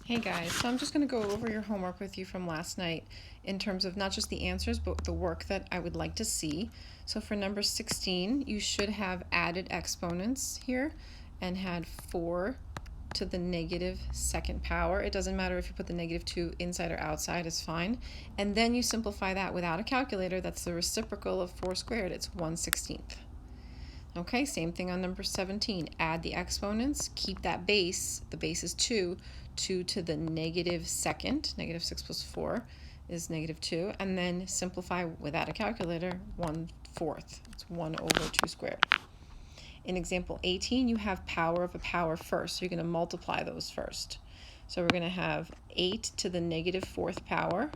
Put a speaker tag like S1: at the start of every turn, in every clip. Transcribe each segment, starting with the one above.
S1: Hey guys, so I'm just going to go over your homework with you from last night in terms of not just the answers, but the work that I would like to see. So for number 16, you should have added exponents here and had 4 to the negative second power. It doesn't matter if you put the negative 2 inside or outside, it's fine. And then you simplify that without a calculator. That's the reciprocal of 4 squared. It's 1/16. Okay, same thing on number 17. Add the exponents, keep that base, the base is 2 to the negative second, negative 6 plus 4 is negative 2, and then simplify without a calculator, 1/4. It's 1 over 2 squared. In example 18, you have power of a power first, so you're going to multiply those first. So we're going to have 8 to the negative 4th power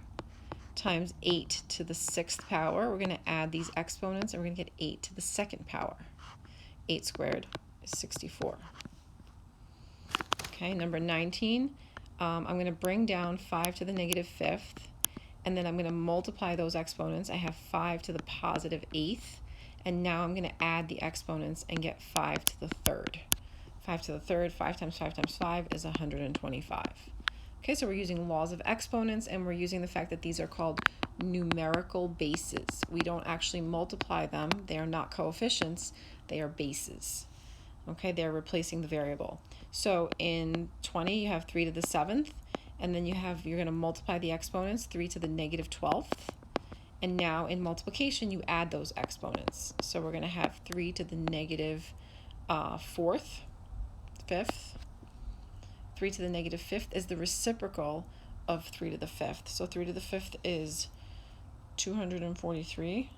S1: times 8 to the 6th power. We're going to add these exponents, and we're going to get 8 to the 2nd power. 8 squared is 64. Okay, number 19, I'm going to bring down 5 to the negative 5th, and then I'm going to multiply those exponents. I have 5 to the positive 8th, and now I'm going to add the exponents and get 5 to the 3rd. 5 to the 3rd, 5 times 5 times 5 is 125. Okay, so we're using laws of exponents, and we're using the fact that these are called numerical bases. We don't actually multiply them. They are not coefficients. They are bases. Okay, they're replacing the variable. So in 20, you have 3 to the 7th, and then you're going to multiply the exponents, 3 to the negative 12th. And now in multiplication, you add those exponents. So we're going to have 3 to the negative 4th, 5th. 3 to the negative 5th is the reciprocal of 3 to the 5th. So 3 to the 5th is 243,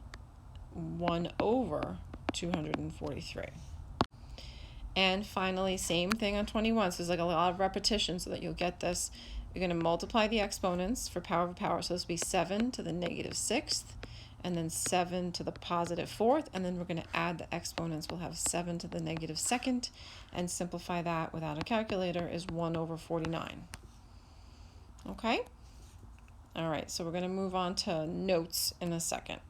S1: 1 over 243. And finally, same thing on 21. So there's like a lot of repetition so that you'll get this. You're going to multiply the exponents for power of a power. So this will be 7 to the negative 6th, and then 7 to the positive 4th, and then we're going to add the exponents. We'll have 7 to the negative 2nd, and simplify that without a calculator is 1 over 49. Okay? All right, so we're going to move on to notes in a second.